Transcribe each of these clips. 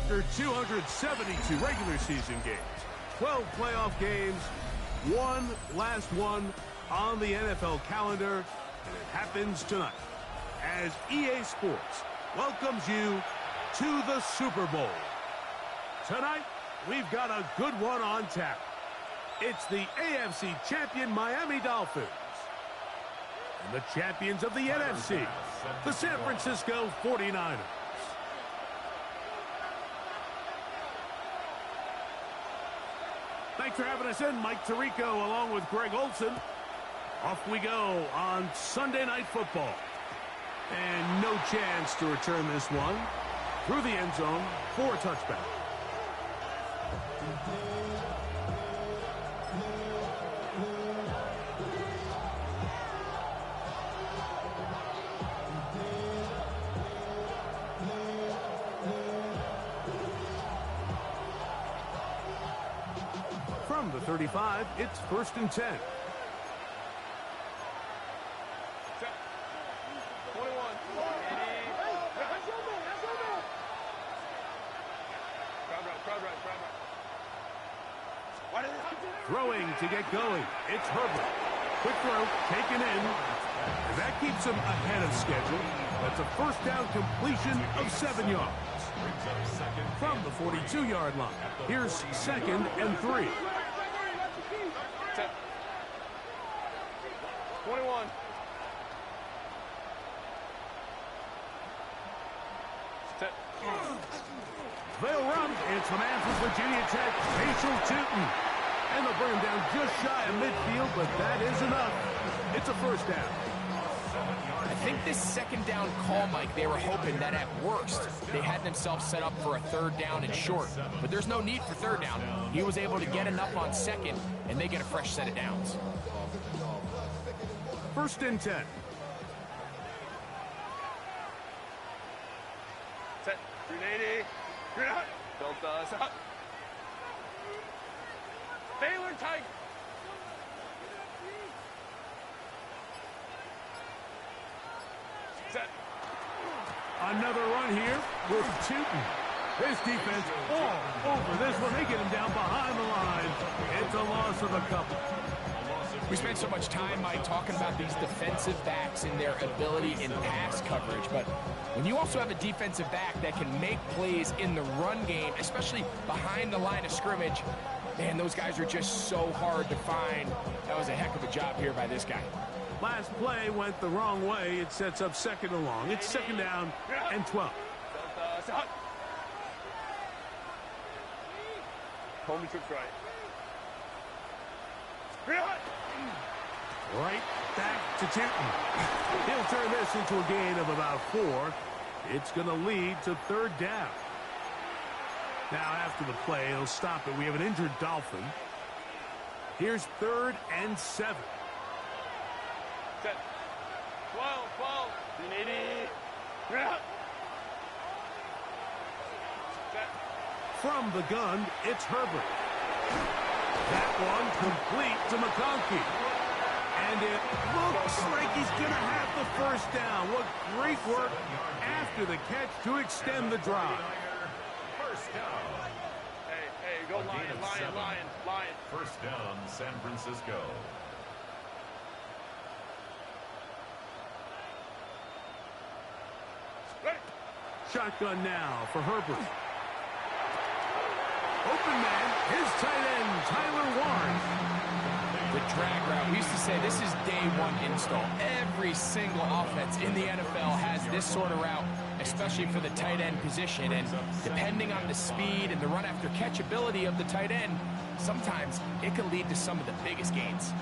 After 272 regular season games, 12 playoff games, one last one on the NFL calendar, and it happens tonight as EA Sports welcomes you to the Super Bowl. Tonight, we've got a good one on tap. It's the AFC champion Miami Dolphins and the champions of the NFC, the San Francisco 49ers. Thanks for having us in, Mike Tirico, along with Greg Olson. Off we go on Sunday Night Football. And no chance to return this one through the end zone for a touchback. From the 35, it's 1st and 10. Throwing to get going. It's Herbert. Quick throw, taken in. And that keeps him ahead of schedule. That's a first down completion of 7 yards. From the 42-yard line, here's 2nd and 3. 21. They'll run. It's the man from Virginia Tech, Rachel Tootin. And they'll bring him down just shy of midfield, but that is enough. It's a first down. I think this second down call, Mike, they were hoping that at worst they had themselves set up for a 3rd down and short. But there's no need for 3rd down. He was able to get enough on 2nd, and they get a fresh set of downs. 1st and 10. Set. 380. Delta. Baylor Tiger. Set. Another run here with Tootin. This defense all over this one. They get him down behind the line. It's a loss of a couple. We spent so much time, Mike, talking about these defensive backs and their ability in pass coverage. But when you also have a defensive back that can make plays in the run game, especially behind the line of scrimmage, man, those guys are just so hard to find. That was a heck of a job here by this guy. Last play went the wrong way. It sets up 2nd and long. It's 2nd down and 12. Homie trips right. Right back to Tootin. He'll turn this into a gain of about 4. It's going to lead to 3rd down. Now, after the play, he'll stop it. We have an injured Dolphin. Here's 3rd and 7. Set. 12. 380. Set. From the gun, it's Herbert. That one complete to McConkey. And it looks like he's going to have the 1st down. What great work after the catch to extend the drive. First down. Hey, go Lion. First down, San Francisco. Ready. Shotgun now for Herbert. Open man, his tight end, Tyler Warren. The drag route. We used to say this is day 1 install. Every single offense in the NFL has this sort of route, especially for the tight end position. And depending on the speed and the run after catch ability of the tight end, sometimes it can lead to some of the biggest gains.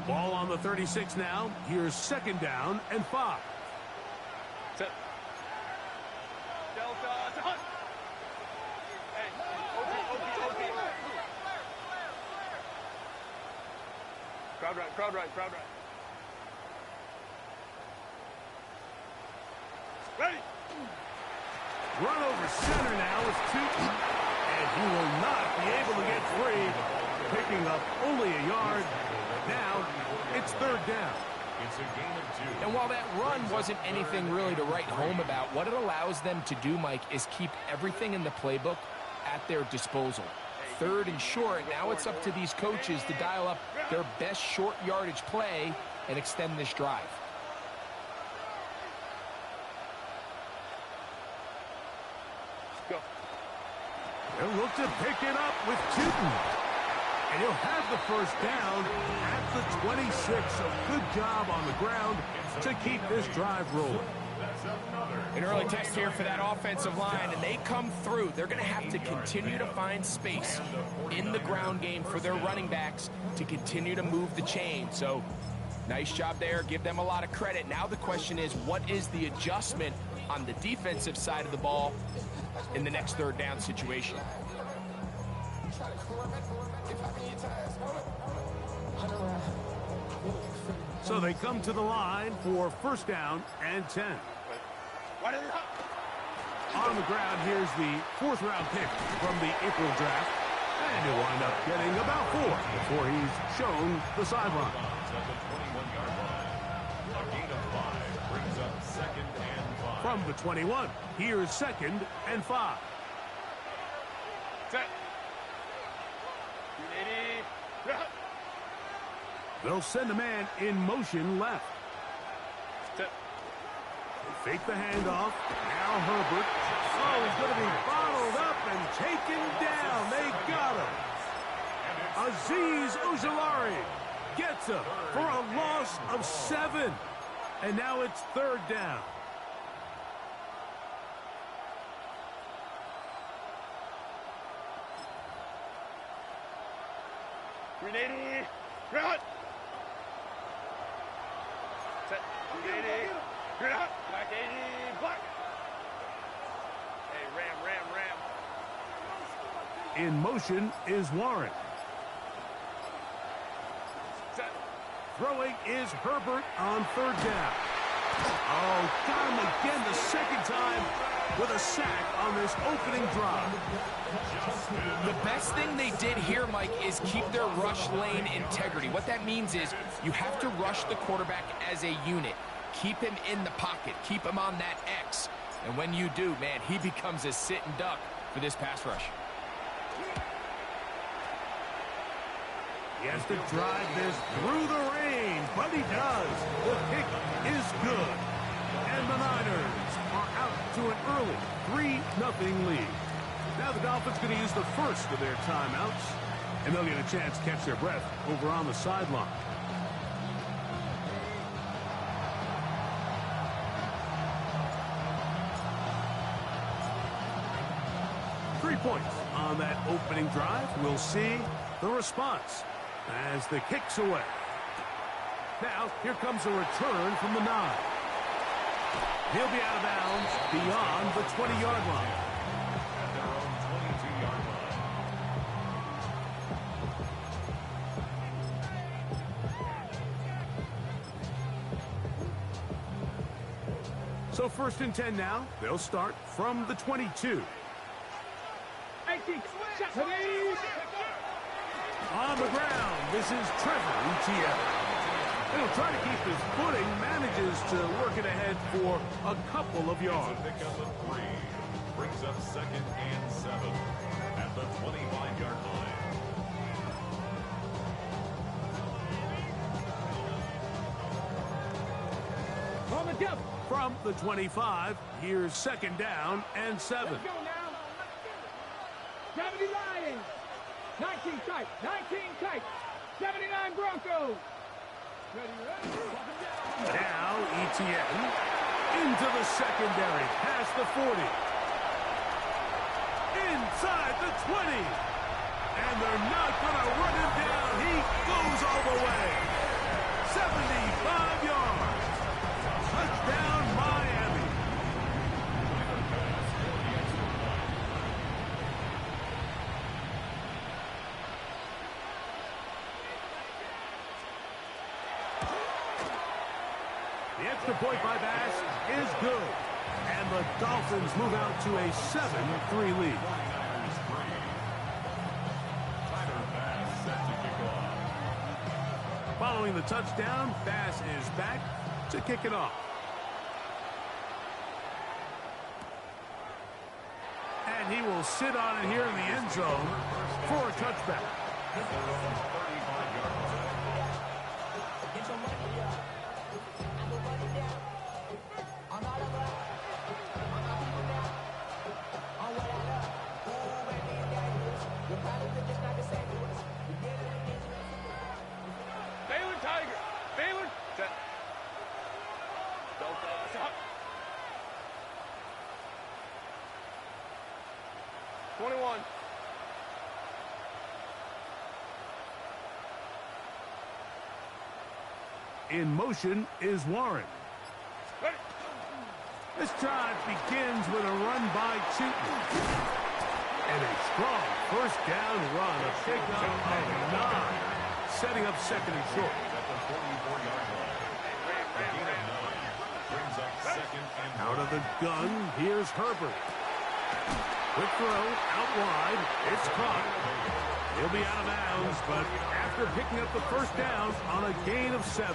Ball on the 36 now. Here's 2nd down and 5. Set. Delta. Hey, OP. Crowd right. Ready. Run over center now is Tootin. And he will not be able to get free. Picking up only a yard. Now it's 3rd down. It's a gain of 2. And while that run wasn't anything really to write home about, what it allows them to do, Mike, is keep everything in the playbook at their disposal. 3rd and short, now it's up to these coaches to dial up their best short yardage play and extend this drive. Go. They'll look to pick it up with Tootin. And he'll have the first down at the 26. A good job on the ground to keep this drive rolling. An early test here for that offensive line, and they come through. They're going to have to continue to find space in the ground game for their running backs to continue to move the chain. So, nice job there. Give them a lot of credit. Now the question is, what is the adjustment on the defensive side of the ball in the next 3rd down situation? So they come to the line for 1st down and 10. On the ground, here's the 4th-round pick from the April draft. And he'll wind up getting about 4 before he's shown the sideline. At the 21-yard line. A gain of 5 brings up 2nd and 5. From the 21, here's 2nd and 5. Set. They'll send a man in motion left. Set. Fake the handoff. Now Herbert. Oh, he's going to be bottled up and taken down. They got him. Azeez Ojulari gets him for a loss of 7. And now it's 3rd down. Ready. Run. Set. Ready. Run. Black 80. Black. Hey, ram. In motion is Warren. Set. Throwing is Herbert on 3rd down. Oh, got him again the 2nd time with a sack on this opening drive. The best thing they did here, Mike, is keep their rush lane integrity. What that means is you have to rush the quarterback as a unit. Keep him in the pocket. Keep him on that X. And when you do, man, he becomes a sit and duck for this pass rush. He has to drive this through the rain, but he does. The kick is good. And the Niners are out to an early 3-0 lead. Now the Dolphins going to use the first of their timeouts, and they'll get a chance to catch their breath over on the sideline. Three points on that opening drive. We'll see the response as the kick's away. Now, here comes a return from the 9. He'll be out of bounds beyond the 20-yard line. At their own 22-yard line. So 1st and 10 now. They'll start from the 22. On the ground, this is Trevor Etienne. He'll try to keep his footing, manages to work it ahead for a couple of yards. It's a pickup of 3. Brings up 2nd and 7 at the 25-yard line. From the 25, here's 2nd down and 7. Let's go now. 70 Lions. 19 tight. 19 tight. 79 Broncos. Ready. Now Etienne into the secondary, past the 40. Inside the 20. And they're not going to run him down. He goes all the way. 75 yards. Touchdown, Miami. The extra point by Bass is good. And the Dolphins move out to a 7-3 lead. Tyler Bass set to kick off. Following the touchdown, Bass is back to kick it off. And he will sit on it here in the end zone for a touchback. Baylor Tiger. Baylor. Set. Don't stop. 21. In motion is Warren. Ready. This drive begins with a run by Cheaton. And a strong first down run, a pickup of 9, setting up second and short. At the 44-yard line. A gain of 9 brings up second and Out of the gun, here's Herbert. Quick throw, out wide, it's caught. He'll be out of bounds, but after picking up the first down on a gain of 7.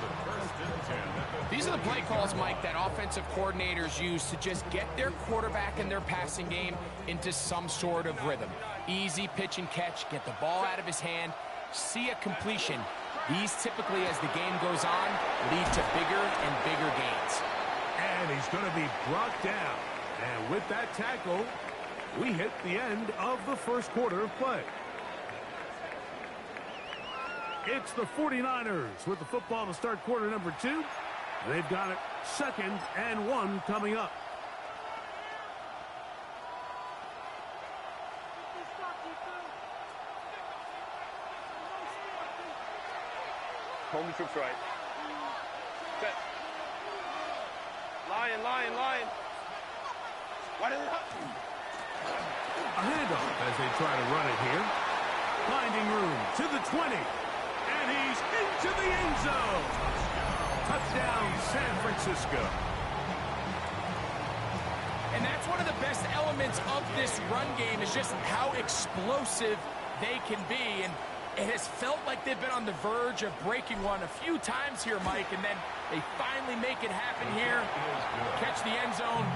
These are the play calls, Mike, that offensive coordinators use to just get their quarterback and their passing game into some sort of rhythm. Easy pitch and catch, get the ball out of his hand, see a completion. These typically, as the game goes on, lead to bigger and bigger gains. And he's going to be brought down. And with that tackle, we hit the end of the first quarter of play. It's the 49ers with the football to start quarter number 2. They've got it 2nd and 1 coming up. Home troops right. Set. Lion, lion, lion. Why did it happen? A handoff as they try to run it here. Finding room to the 20. And he's into the end zone. Touchdown, San Francisco. And that's one of the best elements of this run game is just how explosive they can be. And it has felt like they've been on the verge of breaking one a few times here, Mike, and then they finally make it happen here. Catch the end zone,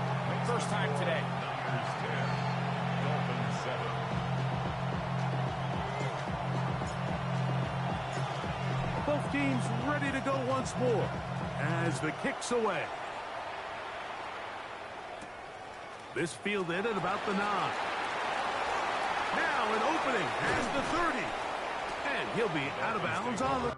first time today. Niners 10, Dolphins 7. Both teams ready to go once more as the kick's away. This fielded at about the 9. Now an opening as the 30. And he'll be out of bounds on the...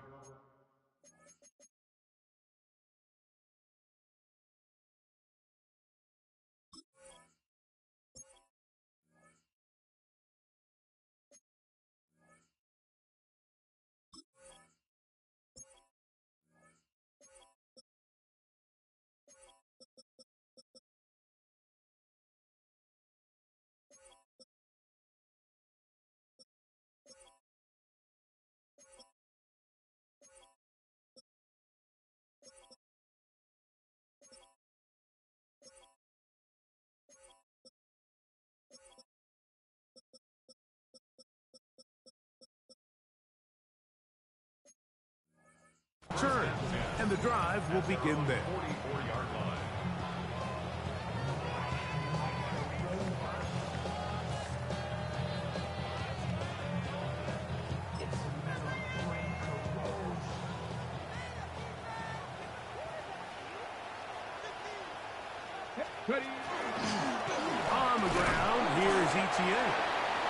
turn, and the drive will begin there. 44-yard line. Ready. On the ground, here's ETA.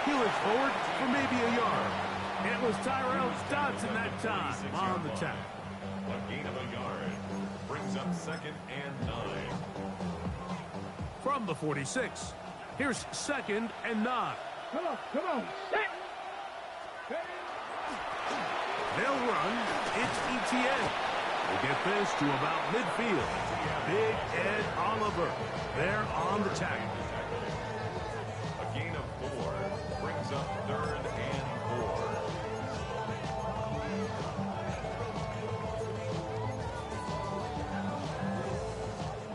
He looks forward for maybe a yard. It was Tyrell Dodson that time on the tackle. A gain of a yard brings up second and 9. From the 46, here's 2nd and 9. Come on, come on. Set. They'll run. It's ETN. They get this to about midfield. Big Ed Oliver there on the tackle. A gain of 4 brings up 3rd and 4.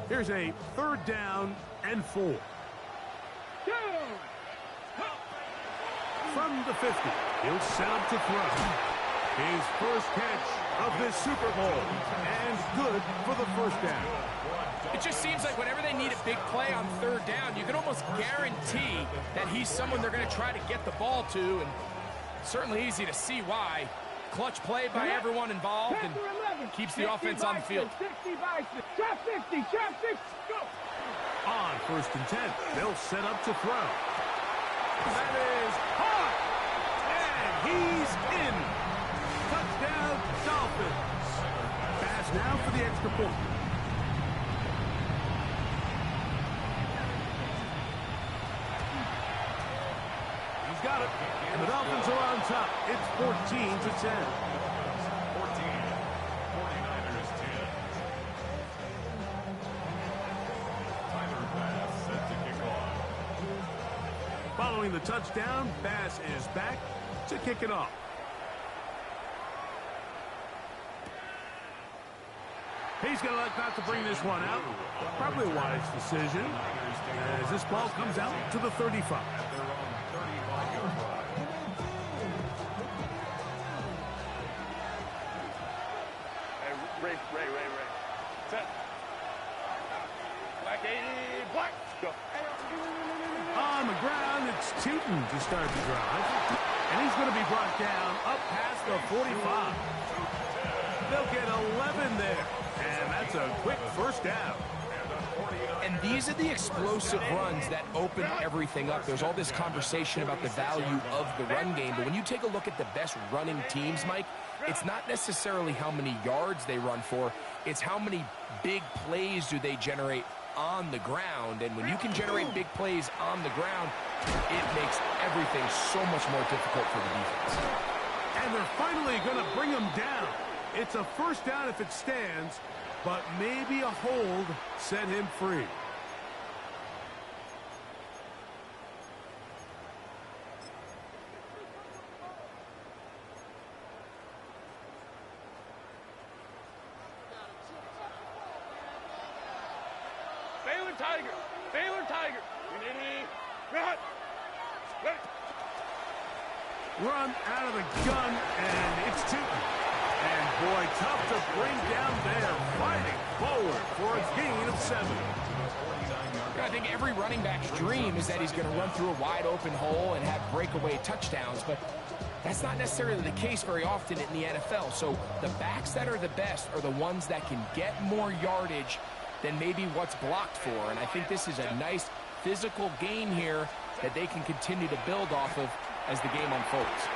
Here's a 3rd down and 4. Go. From the 50, he'll set up to throw. His first catch of this Super Bowl, and good for the first down. It just seems like whenever they need a big play on third down, you can almost guarantee that he's someone they're going to try to get the ball to, and certainly easy to see why. Clutch play by everyone involved and keeps the offense on the field. 60 by 6. Trap 50, trap 50, go! On first and 10, they'll set up to throw. That is hot, and he's in. Touchdown, Dolphins. Pass now for the extra point. He's got it, and the Dolphins are on top. It's 14-10. 14. 49ers 10. Tyler Bass set to kick off. Following the touchdown, Bass is back to kick it off. He's going to elect not to bring this one out. Probably a wise decision as this ball comes out to the 35. At their own 35-yard line. Hey, Ray. Set. Black 80, black. Go. On the ground, it's Tootin to start the drive. And he's going to be brought down up past the 45. They'll get 11 there. And that's a quick first down. And these are the explosive runs that open everything up. There's all this conversation about the value of the run game, but when you take a look at the best running teams, Mike, it's not necessarily how many yards they run for, it's how many big plays do they generate on the ground. And when you can generate big plays on the ground, it makes everything so much more difficult for the defense. And they're finally going to bring him down. It's a first down if it stands, but maybe a hold set him free. Baylor Tiger. Run. Run out of the gun, and it's Tootin. And boy, tough to bring down there, fighting forward for a gain of 7. I think every running back's dream is that he's going to run through a wide open hole and have breakaway touchdowns, but that's not necessarily the case very often in the NFL. So the backs that are the best are the ones that can get more yardage than maybe what's blocked for. And I think this is a nice physical gain here that they can continue to build off of as the game unfolds.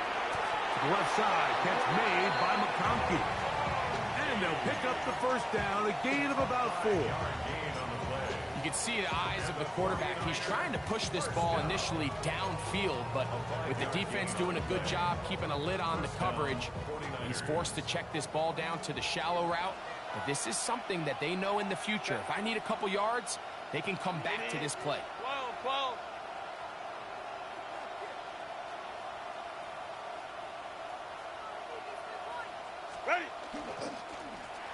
To the left side, catch made by McConkey. And they'll pick up the first down, a gain of about 4. You can see the eyes of the quarterback. He's trying to push this ball initially downfield, but with the defense doing a good job keeping a lid on the coverage, he's forced to check this ball down to the shallow route. But this is something that they know in the future. If I need a couple yards, they can come back to this play. 12. Ready.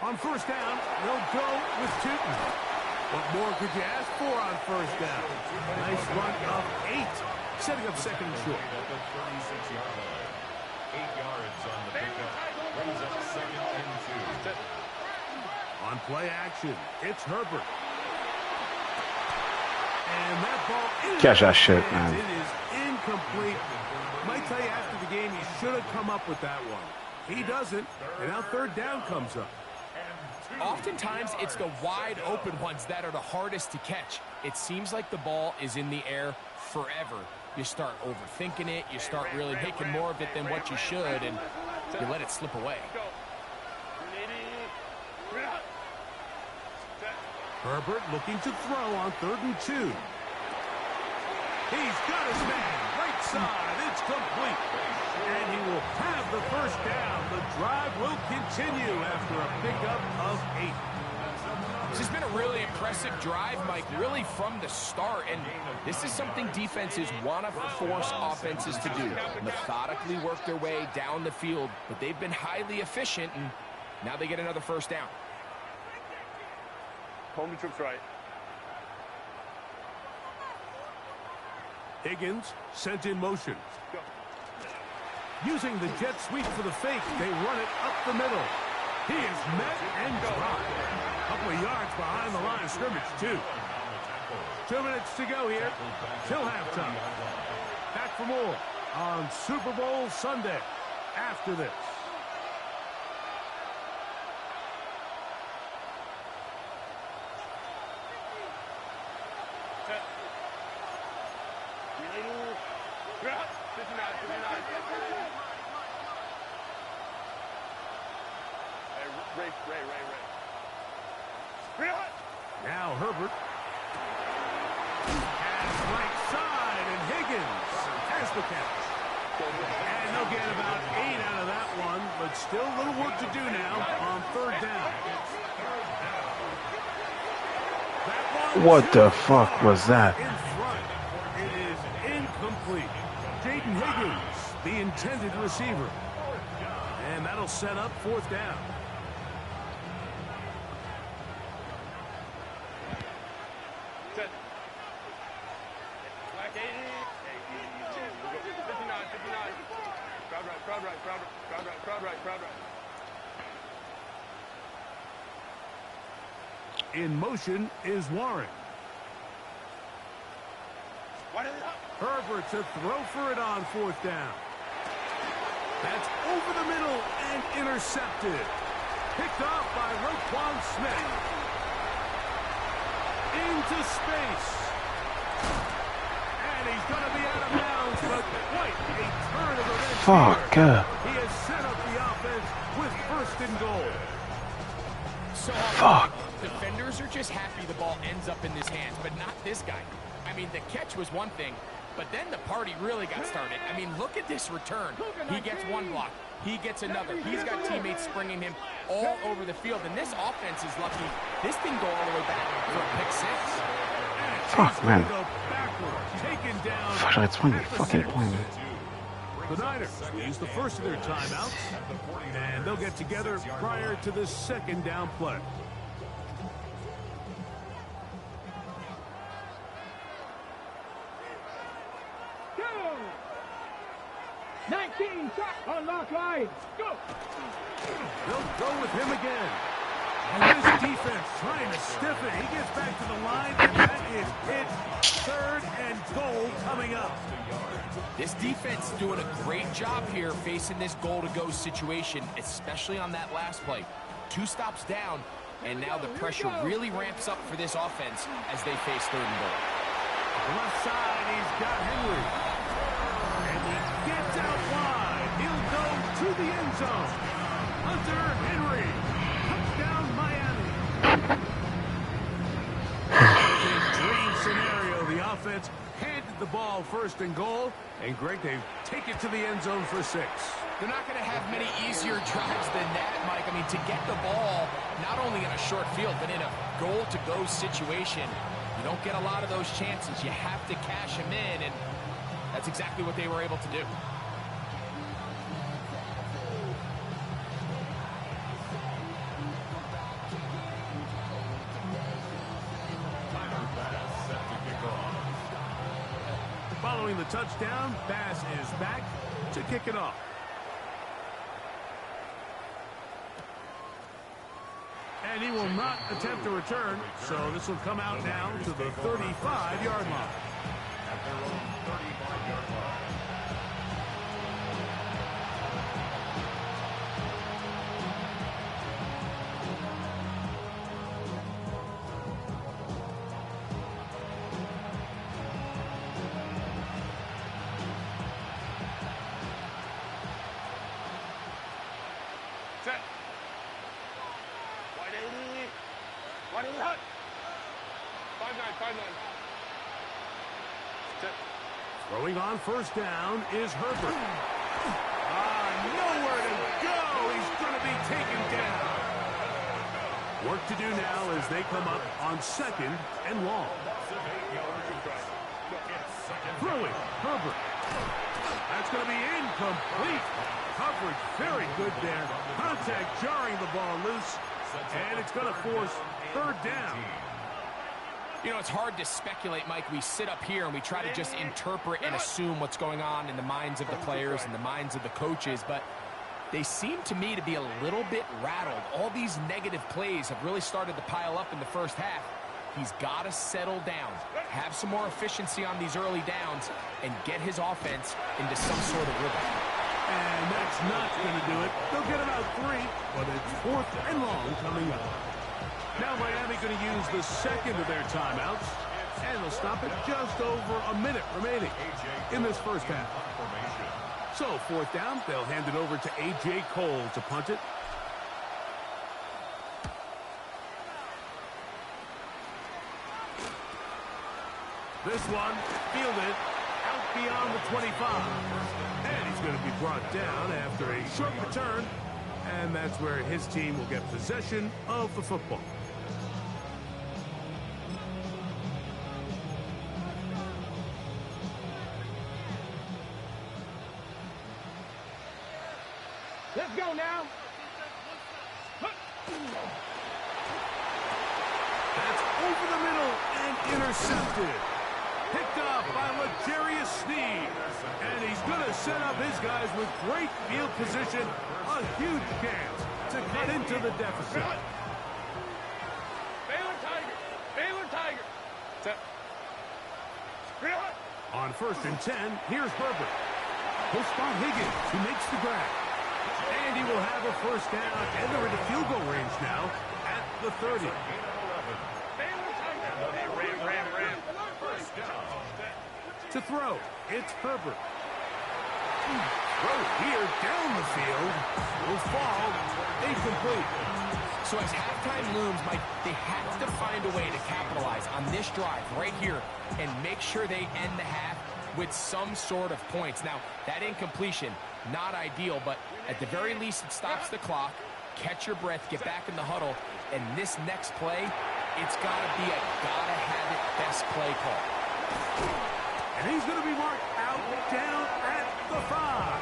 On first down, they'll go with Tootin. What more could you ask for on first down? Nice run of 8, setting up second and short. At the 36-yard line. 8 yards on the pickup. Brings up second and 2. On play action, it's Herbert. And that ball is Catch that shit, man. It is incomplete. Might tell you after the game he should have come up with that one. He doesn't, and now third down comes up. Oftentimes, it's the wide open ones that are the hardest to catch. It seems like the ball is in the air forever. You start overthinking it, you start really making more of it than what you should, and you let it slip away. Herbert looking to throw on 3rd and 2. He's got his man, right side, it's complete. And he will have the first down. The drive will continue after a pickup of 8. This has been a really impressive drive, Mike, really from the start. And this is something defenses want to force offenses to do. Methodically work their way down the field, but they've been highly efficient, and now they get another first down. Home trips right. Higgins sent in motion. Using the jet sweep for the fake, they run it up the middle. He is met and dropped. A couple of yards behind the line of scrimmage, too. 2 minutes to go here till halftime. Back for more on Super Bowl Sunday after this. Now Herbert has right side, and Higgins has the catch. And they'll get about 8 out of that one, but still a little work to do now on third down. What the fuck was that? In front. It is incomplete. Jaden Higgins, the intended receiver. And that'll set up fourth down. In motion is Warren. Herbert to throw for it on fourth down. That's over the middle and intercepted. Picked off by Roquan Smith. Into space. And he's going to be out of bounds, but quite a turn of events. Fuck. He has set up the offense with first and goal. So Fuck. Defenders are just happy the ball ends up in his hands, but not this guy. I mean, the catch was one thing, but then the party really got started. I mean, look at this return. He gets one block. He gets another. He's got teammates springing him all over the field, and this offense is lucky. This thing go all the way back for a pick six. Fuck, man. Fuck, that's funny. Fucking point. The Niners use the first of their timeouts, and they'll get together prior to the second down play. Go! 19, unlock line, go! They'll go with him again. And this defense trying to stiff it. He gets back to the line, and that is it. Third and goal coming up. This defense doing a great job here facing this goal-to-go situation, especially on that last play. 2 stops down, and now the pressure really ramps up for this offense as they face third and goal. Left side, he's got Henry. And he gets out wide. He'll go to the end zone. Hunter Henry. Touchdown, Miami. Dream scenario. The offense handed the ball first and goal. And Greg, they take it to the end zone for 6. They're not going to have many easier drives than that, Mike. I mean, to get the ball, not only in a short field, but in a goal-to-go situation, you don't get a lot of those chances. You have to cash them in, and that's exactly what they were able to do. Following the touchdown, Bass is back to kick it off. And he will not attempt to return, so this will come out now to the 35-yard line. At their own 35-yard line. Set. 180 hot. 5-9. Set. Throwing on first down is Herbert. Nowhere to go. He's going to be taken down. Work to do now as they come up on second and long. Throwing, Herbert. That's going to be incomplete. Coverage very good there. Contact jarring the ball loose. And it's going to force third down. You know, it's hard to speculate, Mike. We sit up here and we try to just interpret and assume what's going on in the minds of the players and the minds of the coaches, but they seem to me to be a little bit rattled. All these negative plays have really started to pile up in the first half. He's got to settle down, have some more efficiency on these early downs, and get his offense into some sort of rhythm. And that's not going to do it. They'll get about 3, but it's 4th and long coming up. Now Miami going to use the second of their timeouts, and they'll stop it just over a minute remaining in this first half. So 4th down, they'll hand it over to A.J. Cole to punt it. This one fielded out beyond the 25. And he's going to be brought down after a short return. And that's where his team will get possession of the football. Let's go now. That's over the middle and intercepted. Picked up by L'Jarius Sneed. And he's going to set up his guys with great field position. A huge chance to cut into the deficit. Baylor Tiger. Baylor Tiger. On 1st and 10, here's Herbert. He'll spot Higgins, who makes the grab. And he will have a first down, and they're into field goal range now at the 30. To throw, it's Herbert. Throw here down the field will fall incomplete. So as halftime looms, Mike, they have to find a way to capitalize on this drive right here and make sure they end the half with some sort of points. Now, that incompletion, not ideal, but at the very least, it stops the clock. Catch your breath, get back in the huddle, and this next play, it's got to be a gotta-have-it best play call. And he's going to be marked out down at the 5.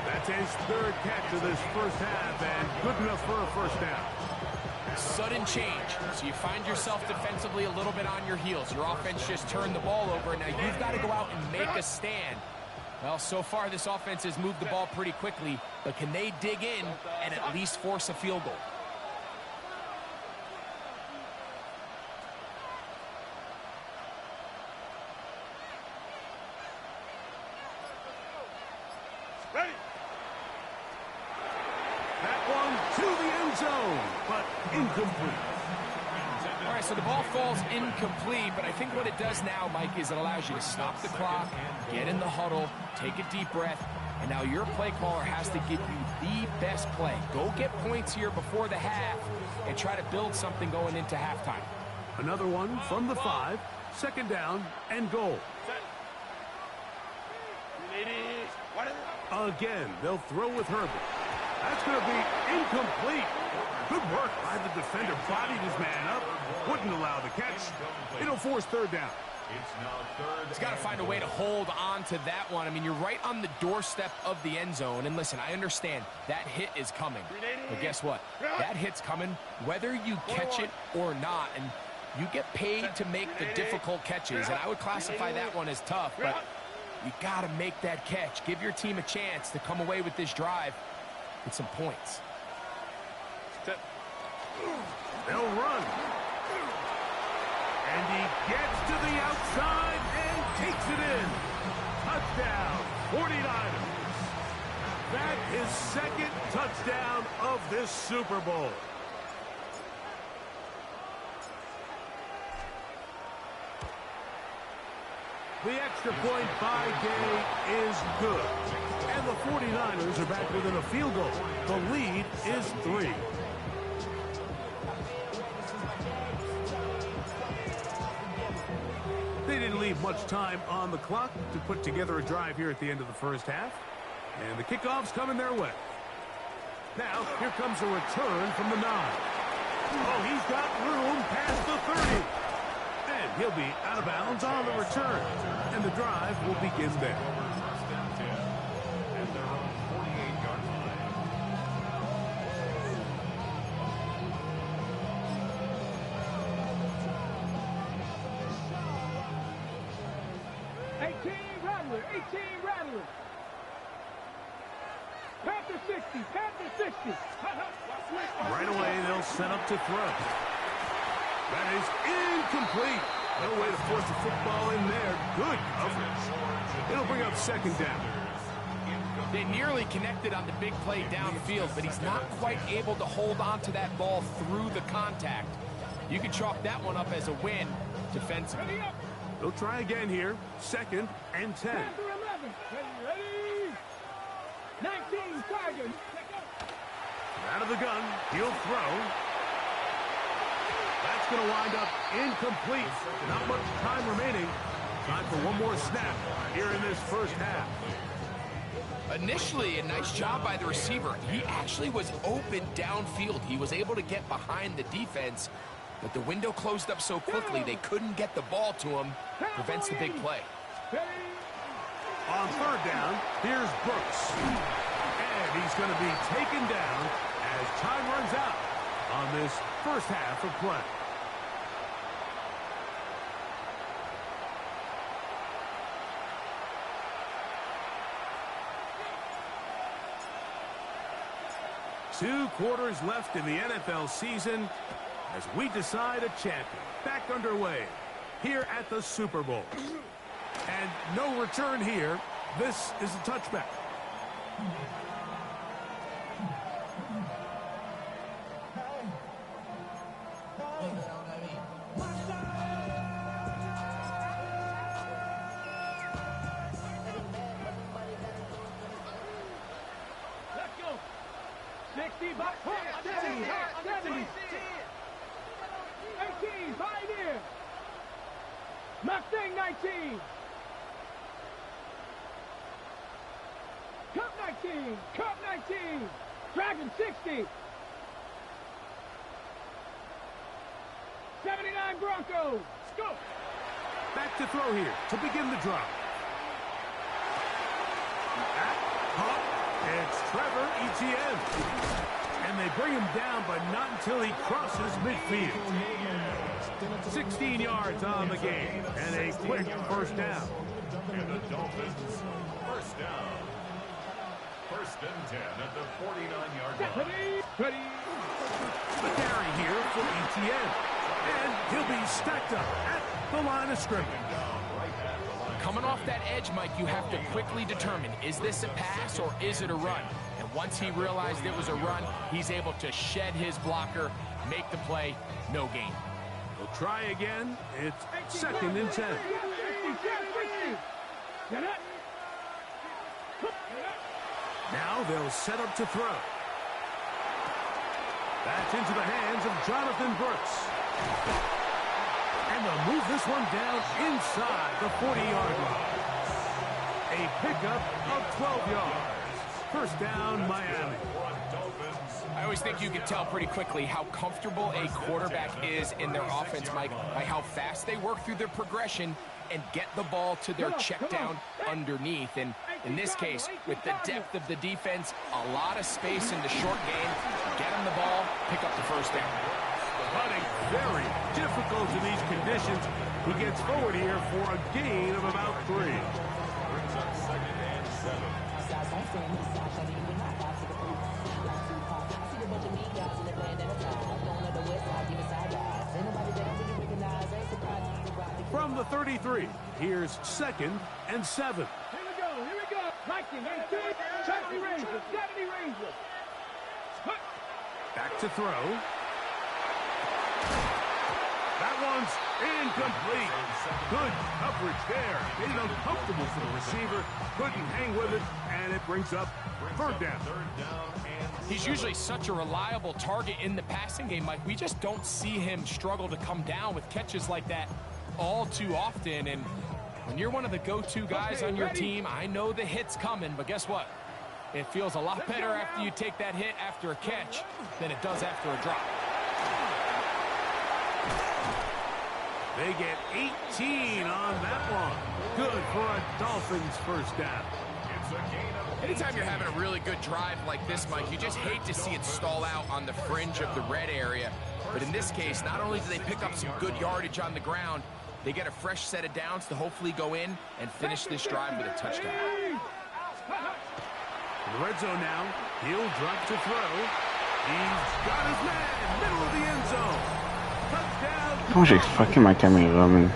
That's his 3rd catch of this first half, and good enough for a first down. Sudden change. So you find yourself defensively a little bit on your heels. Your offense just turned the ball over. Now you've got to go out and make a stand. Well, so far this offense has moved the ball pretty quickly, but can they dig in and at least force a field goal? Ready. That one to the end zone, but incomplete. All right, so the ball falls incomplete, but I think what it does now, Mike, is it allows you to stop the clock, get in the huddle, take a deep breath, and now your play caller has to give you the best play. Go get points here before the half and try to build something going into halftime. Another one from the 5, 2nd down and goal. Again, they'll throw with Herbert. That's going to be incomplete. Good work by the defender. Bodied his man up. Wouldn't allow the catch. It'll force 3rd down. He's got to find a way to hold on to that one. I mean, you're right on the doorstep of the end zone. And listen, I understand that hit is coming. But guess what? That hit's coming whether you catch it or not. And you get paid to make the difficult catches. And I would classify that one as tough. But you got to make that catch. Give your team a chance to come away with this drive with some points. They'll run. And he gets to the outside and takes it in. Touchdown, 49ers. That is 2nd touchdown of this Super Bowl. The extra point by Gay is good. And the 49ers are back within a field goal. The lead is 3. They didn't leave much time on the clock to put together a drive here at the end of the first half. And the kickoff's coming their way. Now, here comes a return from the 9. Oh, he's got room past the 30. And he'll be out of bounds on the return. And the drive will begin there. Rattler, 18 Rattler. Panther 60, Panther 60. Right away, they'll set up to throw. That is incomplete. No way to force the football in there. Good coverage. It'll bring up second down. They nearly connected on the big play downfield, but he's not quite able to hold on to that ball through the contact. You can chalk that one up as a win defensively. They'll try again here. Second and 10. Panther 11. Ready? 19 Tiger. Out of the gun. He'll throw. That's going to wind up incomplete. Not much time remaining. Time for one more snap here in this first half. Initially, a nice job by the receiver. He actually was open downfield. He was able to get behind the defense, but the window closed up so quickly they couldn't get the ball to him. Prevents the big play. On third down, here's Brooks. And he's going to be taken down as time runs out on this first half of play. Two quarters left in the NFL season as we decide a champion. Back underway here at the Super Bowl. And no return here. This is a touchback. Let's go. 60 by 70. 70. 18, Pioneer. Mustang 19. Cup 19. Cup 19. Dragon 60. 79 Broncos. Let's go. Back to throw here to begin the drive. It's Trevor Etienne. And they bring him down, but not until he crosses midfield. 16 yards on the game, and a quick first down. And the Dolphins, first down. First and 10 at the 49-yard line. Ready. The carry here for Etienne. And he'll be stacked up at the line of scrimmage. Coming off that edge, Mike, you have to quickly determine, is this a pass or is it a run? And once he realized it was a run, he's able to shed his blocker, make the play, no gain. We'll try again. It's second and 10. Now they'll set up to throw. That's into the hands of Jonathan Brooks. And they'll move this one down inside the 40-yard line. A pickup of 12 yards. First down, Miami. I always think you can tell pretty quickly how comfortable a quarterback is in their offense, Mike, by how fast they work through their progression and get the ball to their check down underneath. And in this case, with the depth of the defense, a lot of space in the short game, get them the ball, pick up the first down. Running very difficult in these conditions. He gets forward here for a gain of about 3. Brings up second and 7. From the 33, here's second and 7. Here we go. Viking 18, 70 Rangers, 70 Rangers. Back to throw. That one's incomplete. Good coverage there. Made it uncomfortable for the receiver. Couldn't hang with it, and it brings up third down. He's usually such a reliable target in the passing game, Mike. We just don't see him struggle to come down with catches like that all too often. And when you're one of the go-to guys on your team, I know the hit's coming, but guess what? It feels a lot better after you take that hit after a catch than it does after a drop. They get 18 on that one. Good for a Dolphins first down. Anytime you're having a really good drive like this, Mike, you just hate to see it stall out on the fringe of the red area. But in this case, not only do they pick up some good yardage on the ground, They get a fresh set of downs to hopefully go in and finish this drive with a touchdown. In the red zone now, he'll drop to throw. He's got his man, middle of the end zone. Touchdown. Comment j'explique ma caméra, man?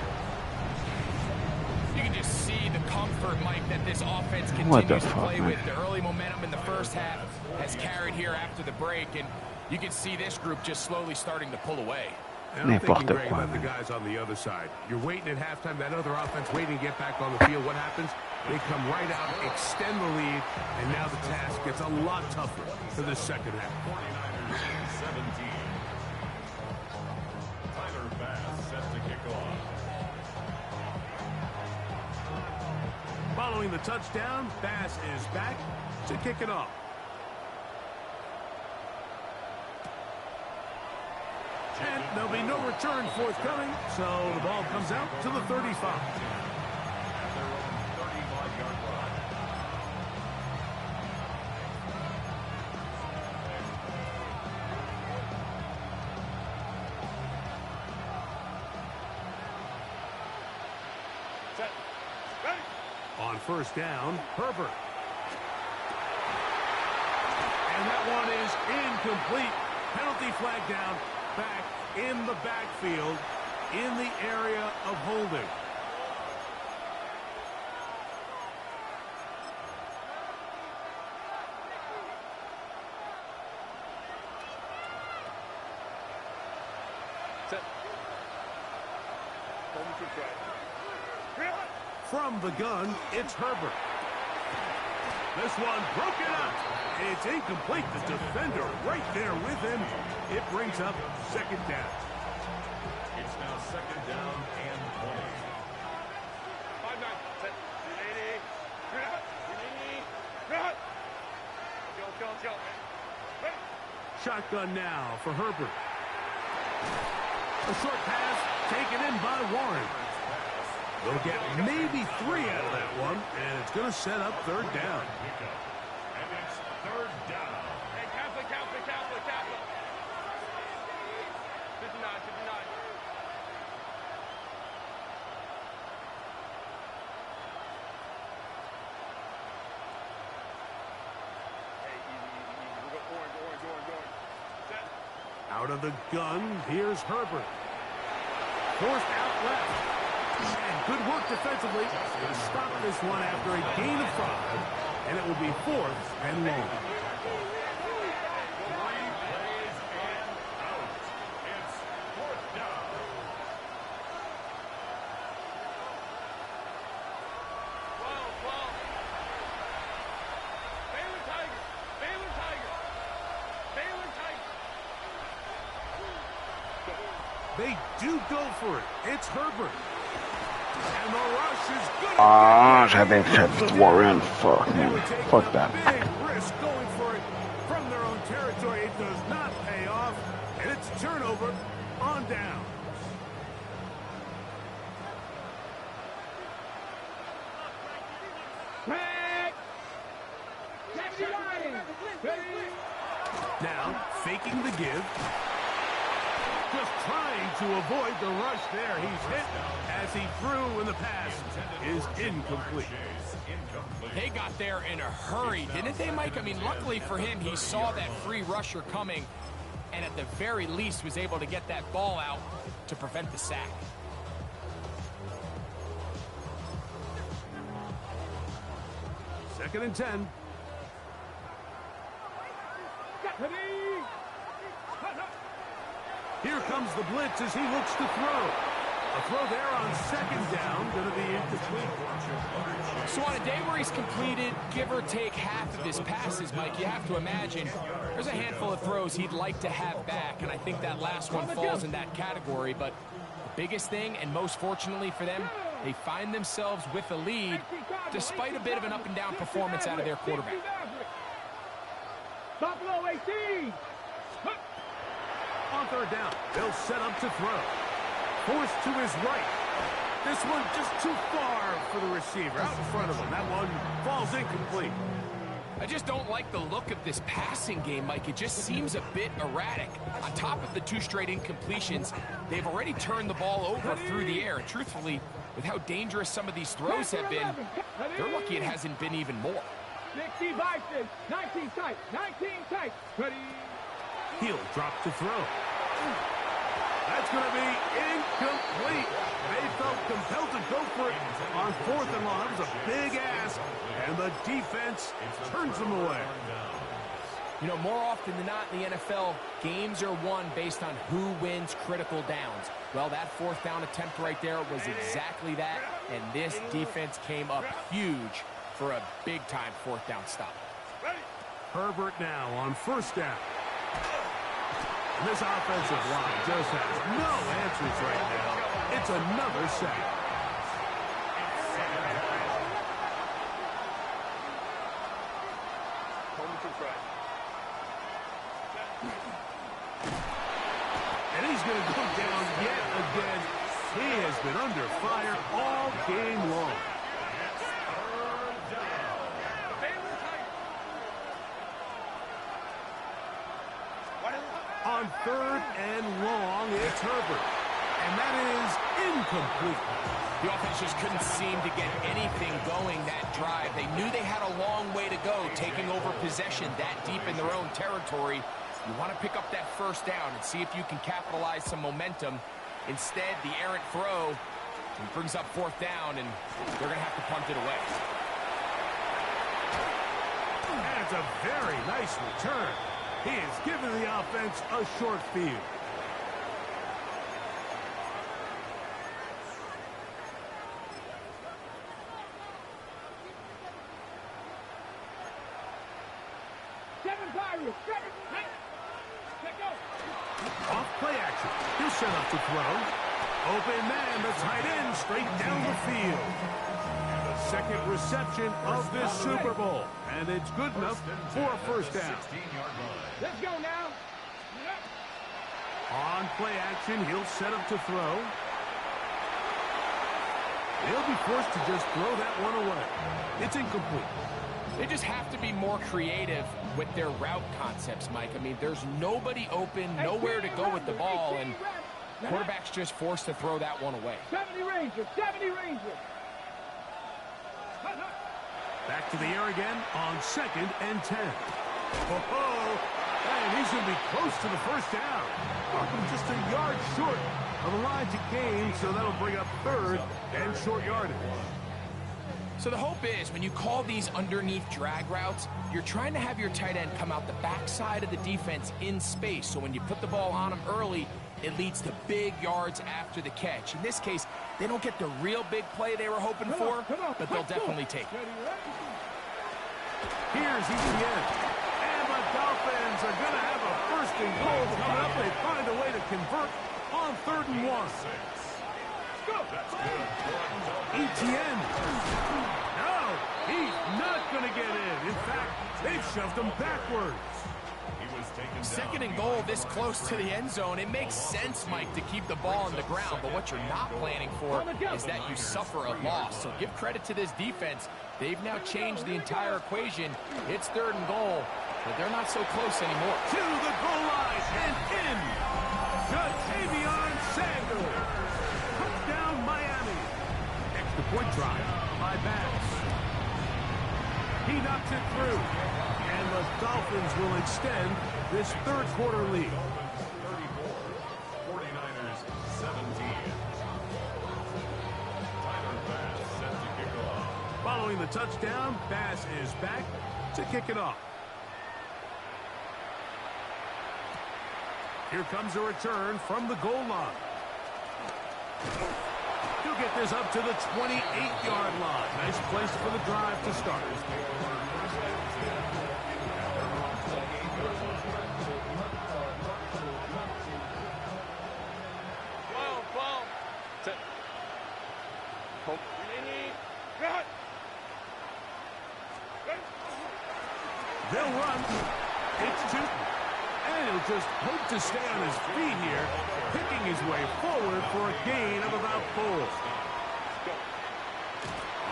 You can just see the comfort, Mike, that this offense What the continues to fuck, play man? with. The early momentum in the first half has carried here after the break, and you can see this group just slowly starting to pull away. And I'm thinking, N'importe Greg, quoi, about the man. guys on the other side. You're waiting at halftime, that other offense waiting to get back on the field. What happens? They come right out, extend the lead, and now the task gets a lot tougher for the second half. 49ers 17. Tyler Bass set to kick off. Following the touchdown, Bass is back to kick it off. And there'll be no return forthcoming, so the ball comes out to the 35. At their own 35-yard line. Set. Ready. On first down, Herbert. And that one is incomplete. Penalty flag down, back in the backfield, in the area of holding. Set. Home to try. Real. From the gun, it's Herbert. This one broken up. It's incomplete. The defender right there with him. It brings up second down. It's now second down and 20. 5-9. Set. 380. Real. 380. Real. Go. Ready. Shotgun now for Herbert. A short pass taken in by Warren. They'll get maybe 3 out of that one, and it's going to set up third down. And it's third down. Hey, Catholic. 59. Hey, easy. We go orange. Set. Out of the gun, here's Herbert. Forced out left. And good work defensively to stop this one after a gain of 5. And it will be 4th and long. 3 plays and out. It's fourth down. Well. Baylor Tiger. They do go for it. It's Herbert. And the rush is good. Ah, j'avais Warren. Fuck, man. They take Fuck a that. big risk going for it from their own territory. It does not pay off. And it's a turnover on down. Flag. Ready. Now, faking the give. Just trying to avoid the rush there. He's hit as he threw, and the pass is incomplete. They got there in a hurry, didn't they, Mike? I mean, luckily for him, he saw that free rusher coming, and at the very least was able to get that ball out to prevent the sack. Second and 10. Here comes the blitz as he looks to throw. A throw there on second down, going to be incomplete. So on a day where he's completed, give or take half of his passes, Mike, you have to imagine there's a handful of throws he'd like to have back, and I think that last one falls in that category. But the biggest thing, and most fortunately for them, they find themselves with a lead despite a bit of an up-and-down performance out of their quarterback. Buffalo 18. On third down, they'll set up to throw. Forced to his right. This one just too far for the receiver. Out in front of him. That one falls incomplete. I just don't like the look of this passing game, Mike. It just seems a bit erratic. On top of the 2 straight incompletions, they've already turned the ball over through the air. Truthfully, with how dangerous some of these throws have been, they're lucky it hasn't been even more. 60 Vikings, 19 tight, 19 tight. Ready? He'll drop to throw. That's going to be incomplete. They felt compelled to go for it on 4th and long. That was a big ask, and the defense turns them away. You know, more often than not in the NFL, games are won based on who wins critical downs. Well, that 4th down attempt right there was exactly that, and this defense came up huge for a big-time 4th down stop. Herbert now on 1st down. This offensive line just has no answers right now. It's another sack. And he's going to go down yet again. He has been under fire all game long. On 3rd and long, it's Herbert. And that is incomplete. The offense just couldn't seem to get anything going that drive. They knew they had a long way to go, taking over possession that deep in their own territory. You want to pick up that 1st down and see if you can capitalize some momentum. Instead, the errant throw brings up 4th down, and they're going to have to punt it away. And it's a very nice return. He has given the offense a short field. Off play action. He'll set up to throw. Open man, the tight end, straight down the field. And the 2nd reception of this Super Bowl. And it's good enough for a 1st down. Let's go now. On play action, he'll set up to throw. He'll be forced to just throw that one away. It's incomplete. They just have to be more creative with their route concepts, Mike. I mean, there's nobody open, nowhere to go with the ball, and quarterback's just forced to throw that one away. 70 Rangers, 70 Rangers. Back to the air again on 2nd and 10. Oh, and he's going to be close to the 1st down. Just a yard short of the line to gain, so that'll bring up 3rd and short yardage. So the hope is when you call these underneath drag routes, you're trying to have your tight end come out the backside of the defense in space. So when you put the ball on him early, it leads to big yards after the catch. In this case, they don't get the real big play they were hoping for, but they'll definitely take it. Here's Etienne. And the Dolphins are going to have a 1st and goal coming up. They find a way to convert on 3rd and 1. Etienne. No, he's not going to get in. In fact, they've shoved him backwards. 2nd and goal this close to the end zone. It makes sense, Mike, to keep the ball on the ground, but what you're not planning for is that you suffer a loss. So give credit to this defense. They've now changed the entire equation. It's 3rd and goal, but they're not so close anymore. To the goal line and in. Ja'Tavion Sanders. Touchdown, Miami. Extra point try by Bass. He knocks it through. And the Dolphins will extend this 3rd quarter lead. 34, 49ers 17. Tyler Bass set to kick off. Following the touchdown, Bass is back to kick it off. Here comes a return from the goal line. He'll get this up to the 28-yard line. Nice place for the drive to start. They'll run. It's 2. And he'll just hope to stay on his feet here, picking his way forward for a gain of about 4.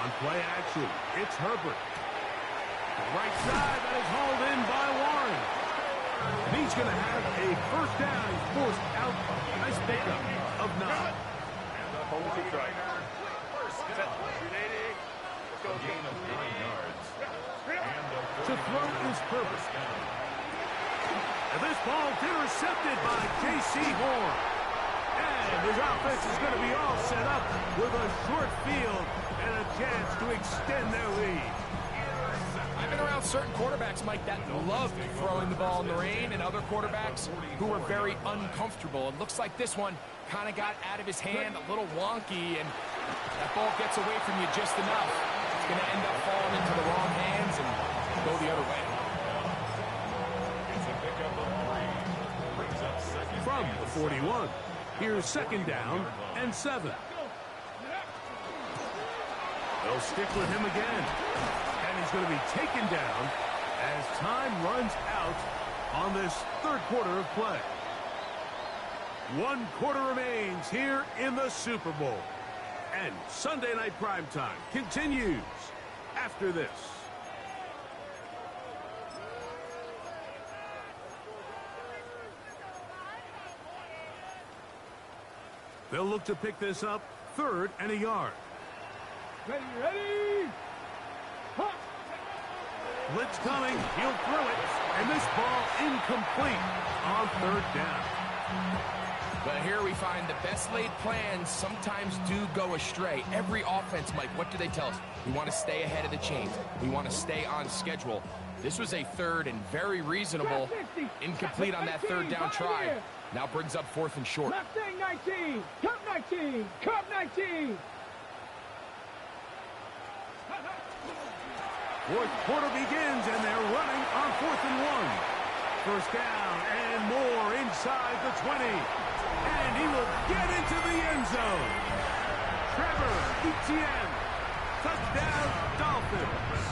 On play action, it's Herbert. Right side, that is hauled in by Warren. And he's going to have a first down. He's forced out. Nice pickup of 9. Gain of 9 yards. To throw is purpose. And this ball intercepted by J.C. Horn. And his offense is going to be all set up with a short field and a chance to extend their lead. I've been around certain quarterbacks, Mike, that love throwing the ball in the rain, and other quarterbacks who are very uncomfortable. It looks like this one kind of got out of his hand, a little wonky, and that ball gets away from you just enough. It's going to end up falling into the wrong hands and go the other way. It's a pickup of 3. Brings up second. From the 41, here's second down and 7. They'll stick with him again. And he's going to be taken down as time runs out on this third quarter of play. 1 quarter remains here in the Super Bowl. And Sunday Night Primetime continues after this. They'll look to pick this up 3rd and a yard. Ready? Hop. Blitz coming, he'll throw it, and this ball incomplete on 3rd down. But here we find the best laid plans sometimes do go astray. Every offense, Mike, what do they tell us? We want to stay ahead of the chains. We want to stay on schedule. This was a 3rd and very reasonable, incomplete on that 3rd down try. Now brings up 4th and short. Mustang 19, Cup 19, Cup 19. 4th quarter begins, and they're running on 4th and 1. First down and more inside the 20. And he will get into the end zone. Trevor Etienne. Touchdown, Dolphins.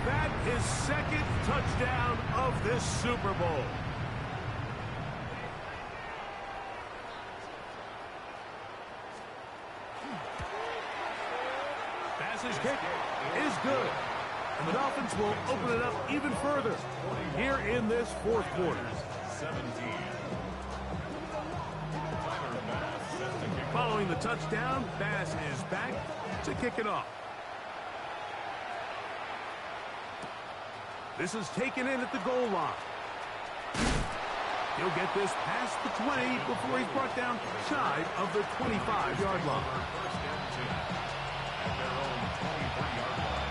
That is 2nd touchdown of this Super Bowl. Pass's kick is good. And the Dolphins will open it up even further here in this 4th quarter. 17. Following the touchdown, Bass is back to kick it off. This is taken in at the goal line. He'll get this past the 20 before he's brought down shy of the 25-yard line. First and 10 at their own 23-yard line.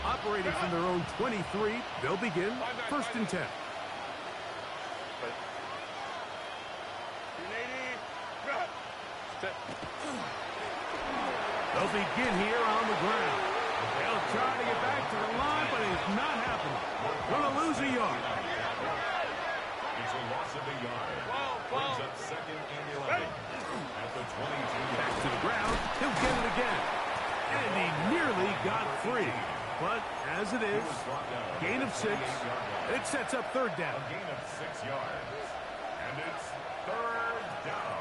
Operating from their own 23, they'll begin 1st and 10. They'll begin here on the ground. They'll try to get back to the line, but it's not happening. Gonna lose a yard. It's a loss of a yard. Brings up 2nd and 11 at the 22. Back to the ground. He'll get it again. And he nearly got free. But as it is, gain of 6. It sets up 3rd down. A gain of 6 yards. And it's 3rd down.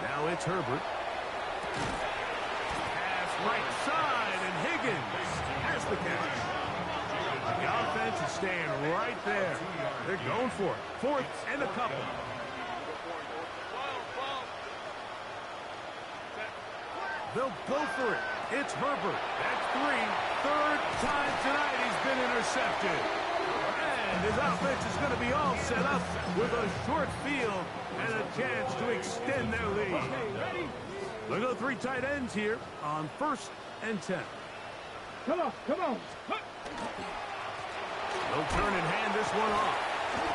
Now it's Herbert. Pass right side, and Higgins has the catch. The offense is staying right there. They're going for it. 4th and a couple. They'll go for it. It's Herbert. That's 3. 3rd time tonight he's been intercepted. And his offense is going to be all set up with a short field and a chance to extend their lead. Look at the 3 tight ends here on 1st and 10. Come on, come on. They'll turn and hand this one off.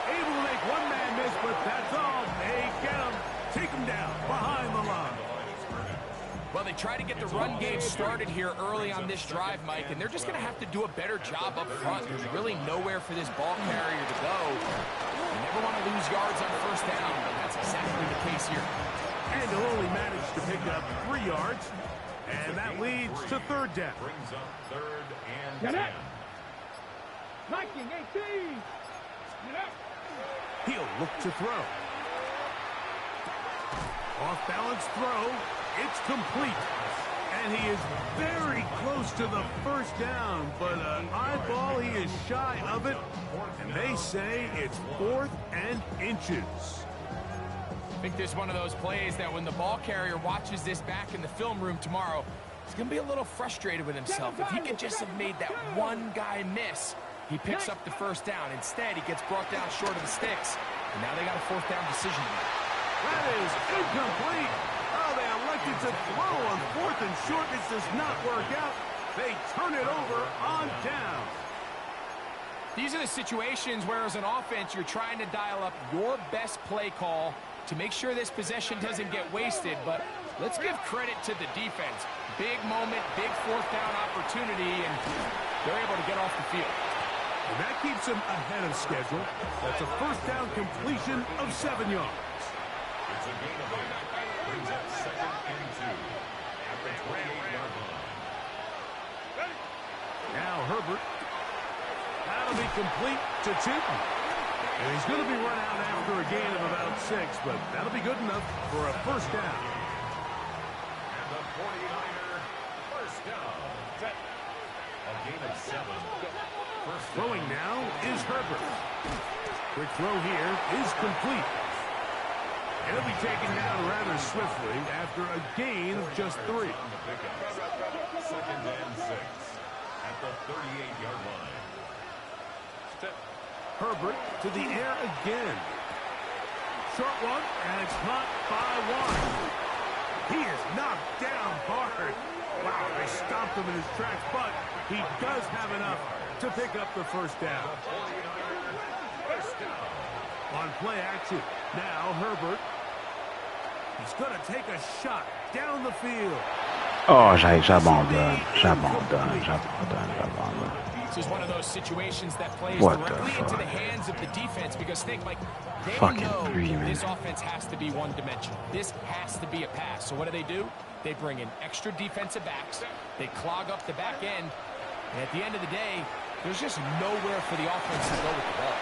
Able to make one man miss, but that's all. They get him. Take him down behind the line. Well, they try to get the run game started here early on this drive, Mike, and they're just going to have to do a better job up front. There's really nowhere for this ball carrier to go. You never want to lose yards on 1st down, but that's exactly the case here. And he'll only manage to pick up 3 yards, and that leads to 3rd down. Brings up 3rd and Get 10. it. Viking 18. Get up. He'll look to throw. Off-balance throw. It's complete. And he is very close to the first down, but an eyeball, he is shy of it. And they say it's 4th and inches. I think this is one of those plays that when the ball carrier watches this back in the film room tomorrow, he's going to be a little frustrated with himself. If he could just have made that one guy miss, he picks up the first down. Instead, he gets brought down short of the sticks, and now they got a 4th down decision to make. That is incomplete. Oh, they elected to throw on 4th and short. It does not work out. They turn it over on down. These are the situations where, as an offense, you're trying to dial up your best play call to make sure this possession doesn't get wasted. But let's give credit to the defense. Big moment, big 4th down opportunity, and they're able to get off the field. And that keeps them ahead of schedule. That's a first down completion of 7 yards. It's a gain of 8. Brings up 2nd and 2 at the 28-yard line. Now Herbert. That'll be complete to Tootin. And he's going to be run out after a gain of about 6, but that'll be good enough for a first down. And the 49er first down. A gain of 7. First Throwing now is Herbert. Quick throw here is complete. He'll be taken down rather swiftly after a gain of just 3. 2nd and 6 at the 38-yard line. Herbert to the air again. Short one, and it's caught by Warren. He is knocked down hard. Wow, they stomped him in his tracks, but he does have enough to pick up the first down. On play action, now Herbert. He's going to take a shot down the field. Oh, j'abandonne. This is one of those situations that plays What directly the into fuck? the hands of the defense because think, Mike, they Fucking know 3 minutes. this offense has to be one-dimensional. This has to be a pass. So what do? They bring in extra defensive backs. They clog up the back end. And at the end of the day, there's just nowhere for the offense to go with the ball.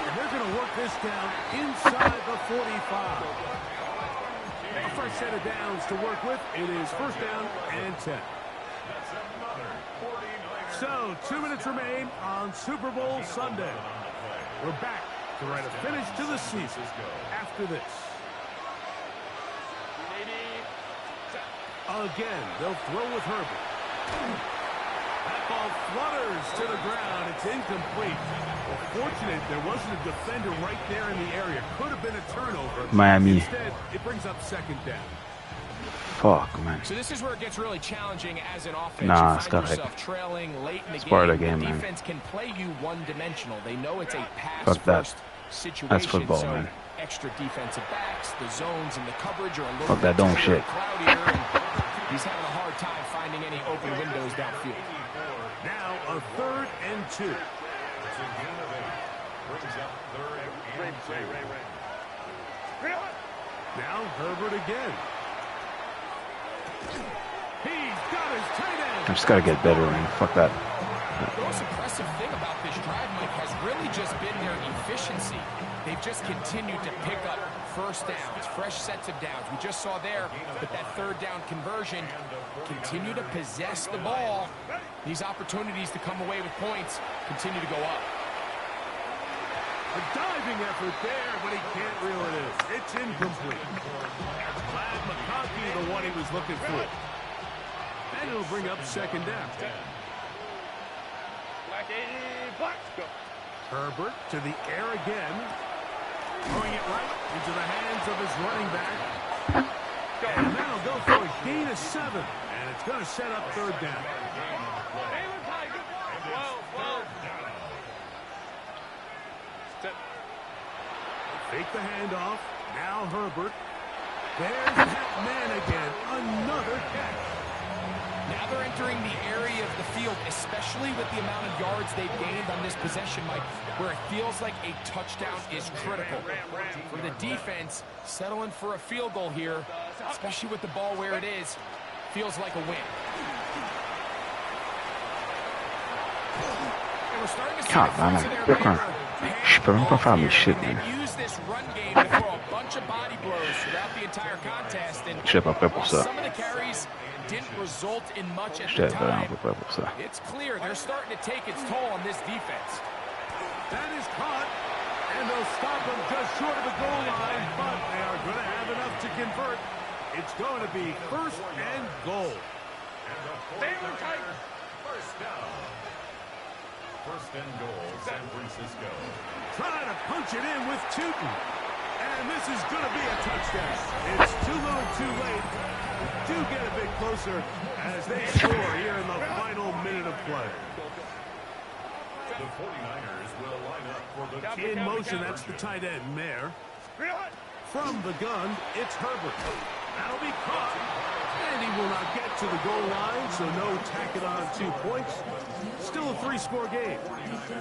And they're going to work this down inside the 45. A fresh set of downs to work with. It is first down and 10. So, 2 minutes remain on Super Bowl Sunday. We're back to write a finish to the season after this. Again, they'll throw with Herbert. That ball flutters to the ground. It's incomplete. Well, fortunate there wasn't a defender right there in the area. Could have been a turnover. Miami. Instead, it brings up second down. Fuck, man. So this is where it gets really challenging as an offense. Nah, you it's find got yourself it. trailing late in the It's game. part of the game, the man. defense can play you one-dimensional. They know it's a Fuck that. pass-first situation. That's football, so man. extra defensive backs, the zones and the coverage are a little Fuck that bit dumb shit. cloudier. And he's having a hard time finding any open windows downfield. Now a 3rd and 2. It's a gain of 8. Brings up 3rd and 2. Now Herbert again. He's got his tight end. I just gotta get better, man. Fuck that. The most impressive thing about this drive, Mike, has really just been their efficiency. They've just continued to pick up first downs, fresh sets of downs. We just saw there that 3rd down conversion, continue to possess the ball. These opportunities to come away with points continue to go up. A diving effort there, but he can't reel it in. It's incomplete. Glad McConkey the one he was looking for. And it'll bring up second down. Herbert to the air again. Throwing it right into the hands of his running back. And that'll go for a gain of 7. And it's going to set up 3rd down. Fake the handoff. Now Herbert. There's that man again. Another catch. Now they're entering the area of the field, especially with the amount of yards they've gained on this possession, Mike, where it feels like a touchdown is critical. For the defense, settling for a field goal here, especially with the ball where it is, feels like a win. And we're starting to see the fruits of their labor pay But I'm gonna shit, man. They've used this run game to throw a bunch of body blows throughout the entire contest, and While some of the carries didn't result in much at the time, it's clear they're starting to take its toll on this defense. That is caught, and they'll stop them just short of the goal line, but they are going to have enough to convert. It's going to be first and goal. And the 49ers, first down. First and goal, San Francisco. Trying to punch it in with Tootin. And this is going to be a touchdown. It's too little too late. Do get a bit closer as they score here in the final minute of play. The 49ers will line up for the In motion, that's the tight end, Mayer. From the gun, it's Herbert. That'll be caught. And he will not get to the goal line, so no tack it on 2 points. Still a 3-score game,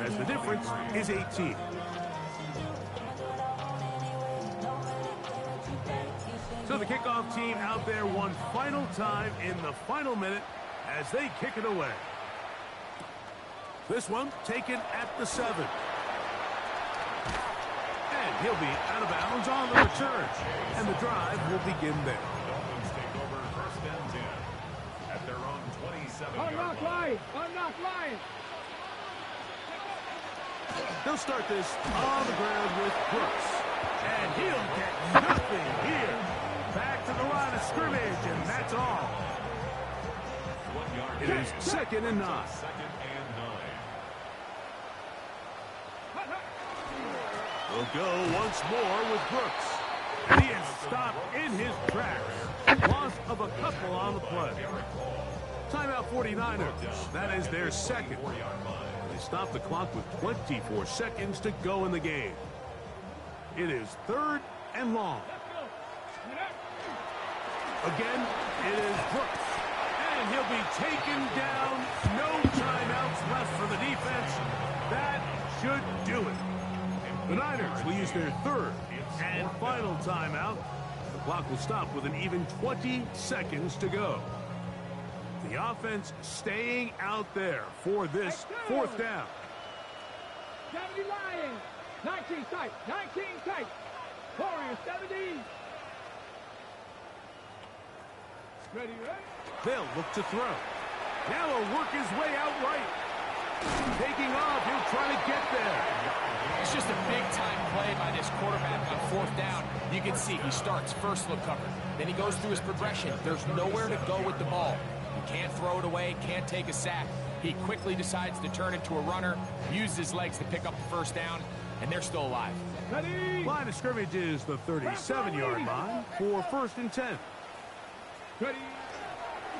as the difference is 18. So the kickoff team out there one final time in the final minute as they kick it away. This one taken at the 7. And he'll be out of bounds on the return. And the drive will begin there. Dolphins take over first and 10 at their own 27-yard Unlock line. line. Unlock line. They'll start this on the ground with Brooks. And he'll get nothing here. Back to the line of scrimmage, and that's all. 1 yard. It is second and 9. Second and 9. We'll go once more with Brooks. He is stopped in his tracks. Loss of a couple on the play. Timeout 49ers. That is their second. They stop the clock with 24 seconds to go in the game. It is third and long. Again, it is Brooks. And he'll be taken down. No timeouts left for the defense. That should do it. The Niners will use their third and final timeout. The clock will stop with an even 20 seconds to go. The offense staying out there for this fourth down. 70 Lions. 19 tight. 19 tight. Warriors 70. Ready, ready? They'll look to throw. Now he'll work his way out right. Taking off, he'll try to get there. It's just a big-time play by this quarterback on fourth down. You can see he starts first look cover. Then he goes through his progression. There's nowhere to go with the ball. He can't throw it away, can't take a sack. He quickly decides to turn into a runner, use his legs to pick up the first down, and they're still alive. Ready? Line of scrimmage is the 37-yard line for first and 10. Ready?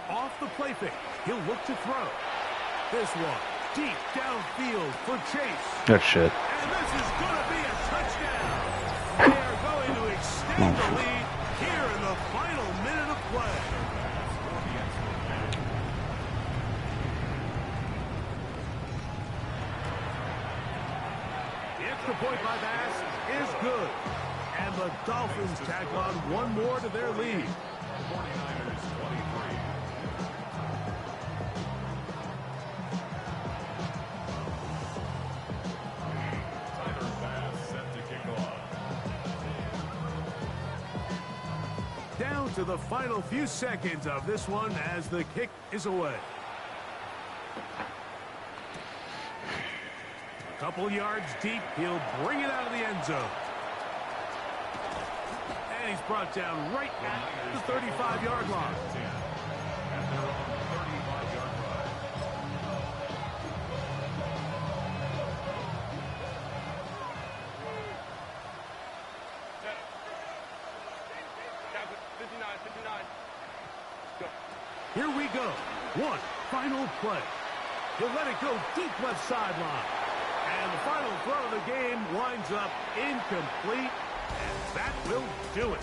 Off the play fake, he'll look to throw. This one, deep downfield for Chase. Good shit. And this is going to be a touchdown. They are going to extend the lead here in the final minute of play. The extra point by Bass is good. And the Dolphins tack on one more to their lead. 49ers 23. Tyler Bass set to kick off. Down to the final few seconds of this one as the kick is away. A couple yards deep, he'll bring it out of the end zone. And he's brought down right at the 35-yard line. 10 at their own 35-yard line. Here we go. One final play. He'll let it go deep left sideline. And the final throw of the game winds up incomplete. And that will do it.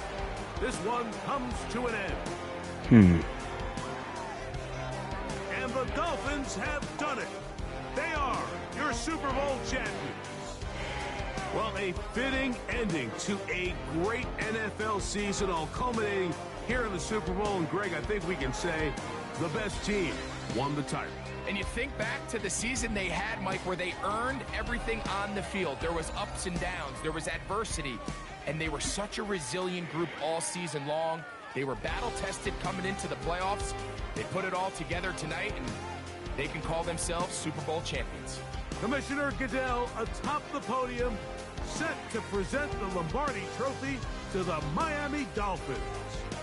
This one comes to an end. And the Dolphins have done it. They are your Super Bowl champions. Well, a fitting ending to a great NFL season, all culminating here in the Super Bowl. And Greg, I think we can say the best team won the title. And you think back to the season they had, Mike, where they earned everything on the field. There was ups and downs. There was adversity. And they were such a resilient group all season long. They were battle-tested coming into the playoffs. They put it all together tonight, and they can call themselves Super Bowl champions. Commissioner Goodell atop the podium, set to present the Lombardi Trophy to the Miami Dolphins,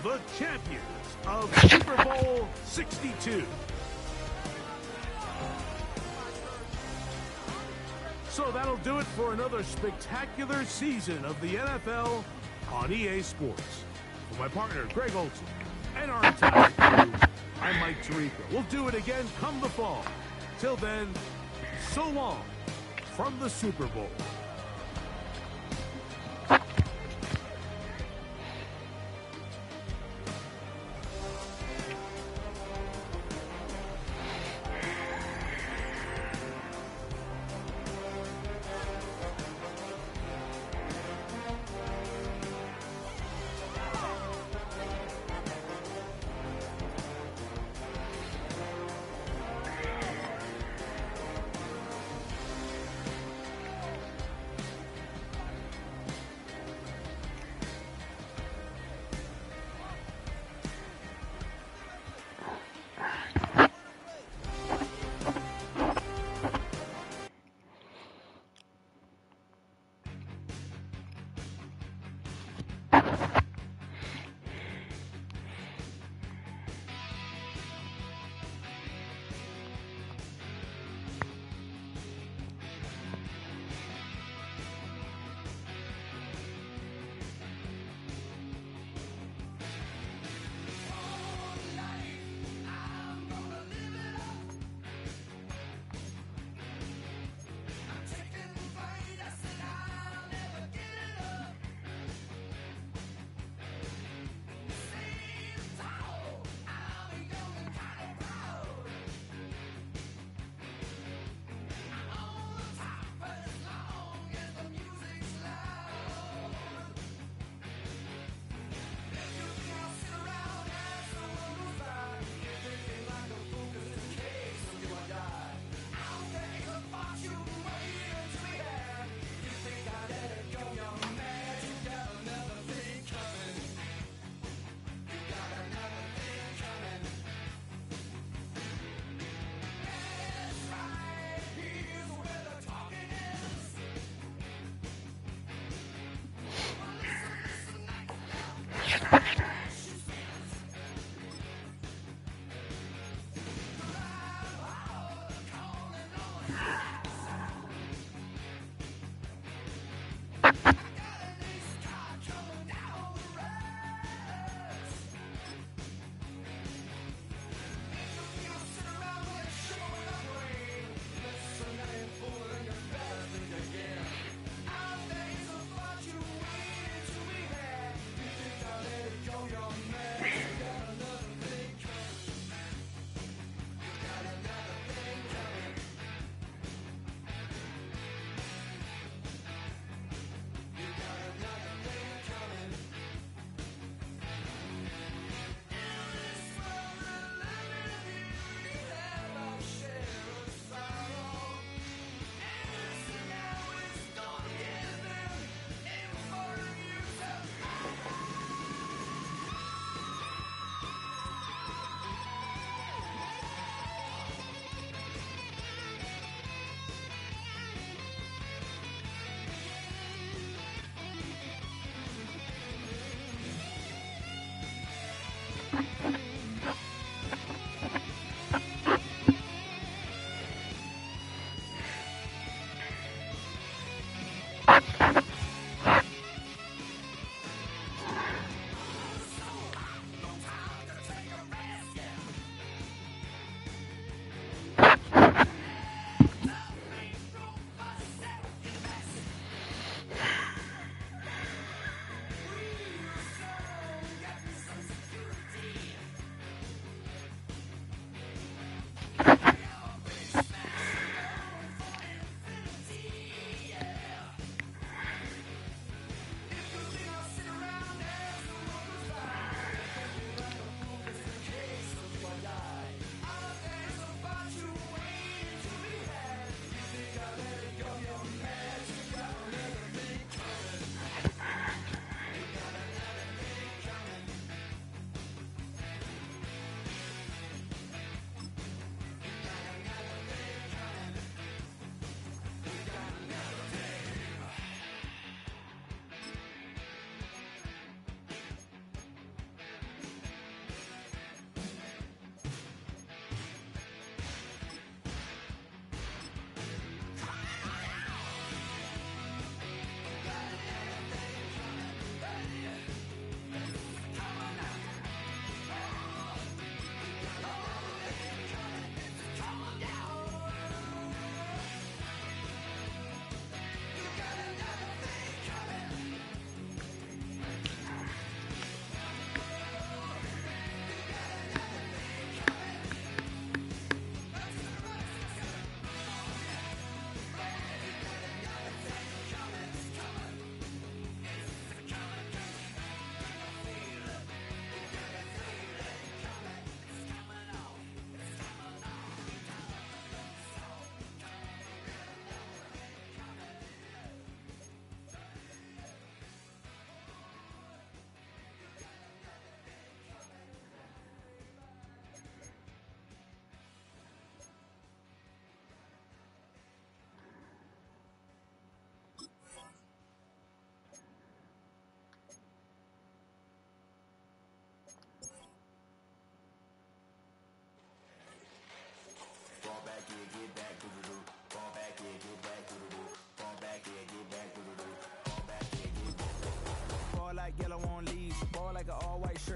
the champions of Super Bowl 62. So that'll do it for another spectacular season of the NFL on EA Sports. For my partner, Greg Olson, and our entire crew, I'm Mike Tirico. We'll do it again come the fall. Till then, so long from the Super Bowl.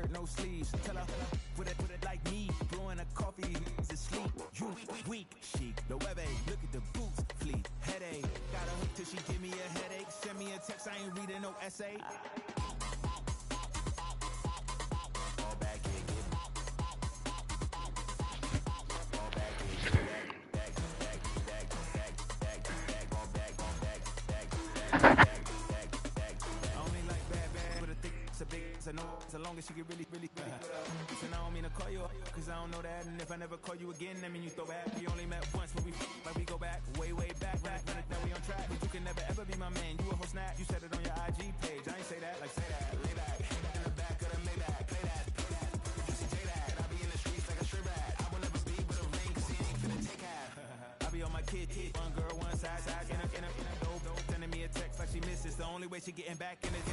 shirt, no sleeves. Tell her, put it like me. Blowing a coffee, he's asleep. You weak, chic. The web look at the boots, fleet. Headache, got a hook till she give me a headache. Send me a text, I ain't reading no essay. As long as she get really listen, I don't mean to call you, cause I don't know that. And if I never call you again, that mean you throw back. We only met once, but we go back, way back. Now we on track, but you can never ever be my man. You a whole snap, you said it on your IG page. I ain't say that, like say that, lay back. In the back of the Maybach, play that. You see J that, I be in the streets like a straight rat. I will never be with a ring, cause he ain't finna take half. I be on my kid, one girl, one side, in a dope, sending me a text like she misses. The only way she getting back in it.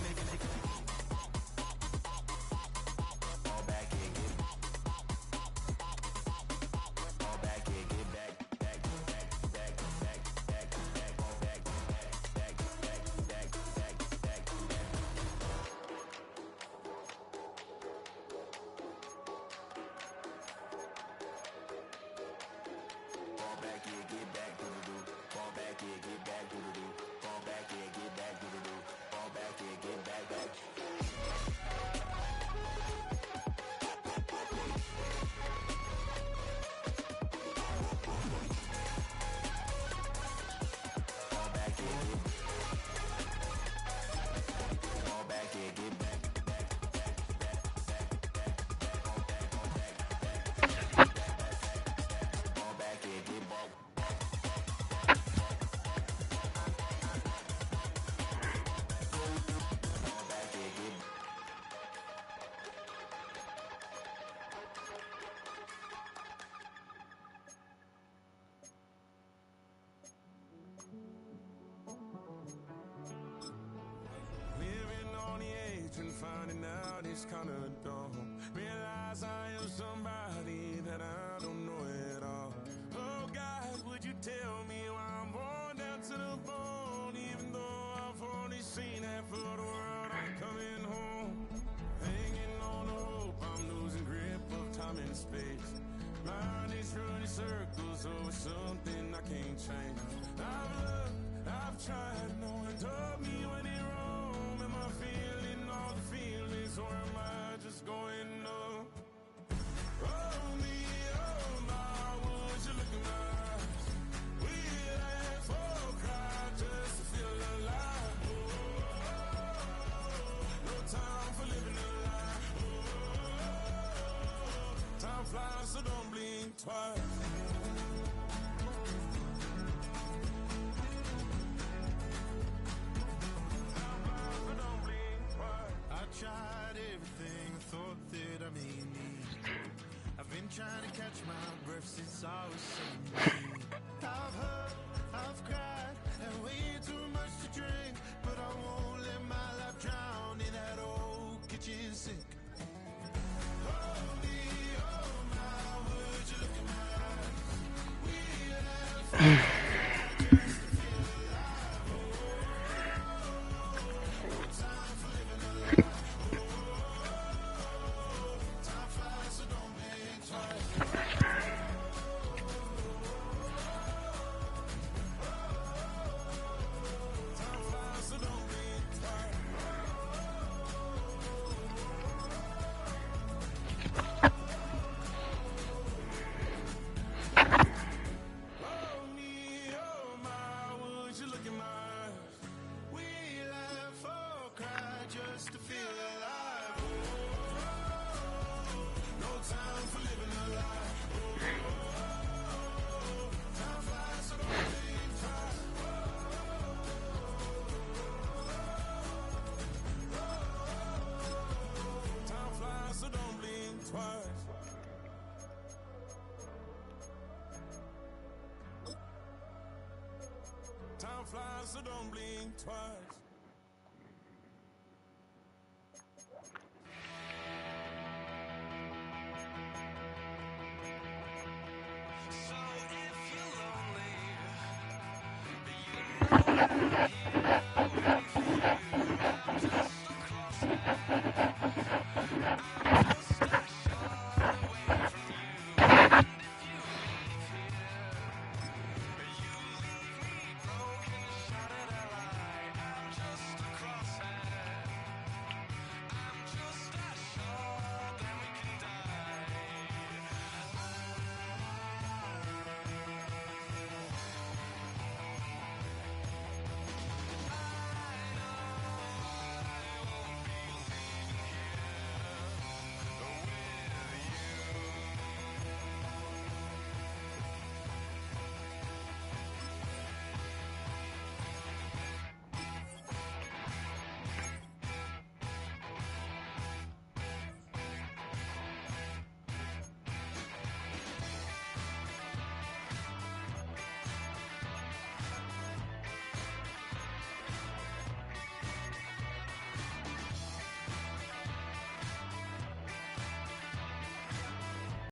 Finding out it's kinda dumb. Realize I am somebody that I don't know at all. Oh God, would you tell me why I'm born down to the bone? Even though I've only seen half of the world, I'm coming home. Hanging on the hope, I'm losing grip of time and space. Mind is running circles over something I can't change. I've looked, I've tried, no one told me when it wrong. Am I feeling all the feelings, or am I just going up? Oh me, oh my, would you look in my eyes? We laugh or cry just to feel alive. No time for living a lie. Time flies, so don't blink twice. Tried everything, thought that I may need. I've been trying to catch my breath since I was 17. I've hurt, I've cried, and way too much to drink, but I won't let my life drown in that old kitchen sink. Oh me, oh my, would you look in my eyes? We have Time flies, so don't blink twice.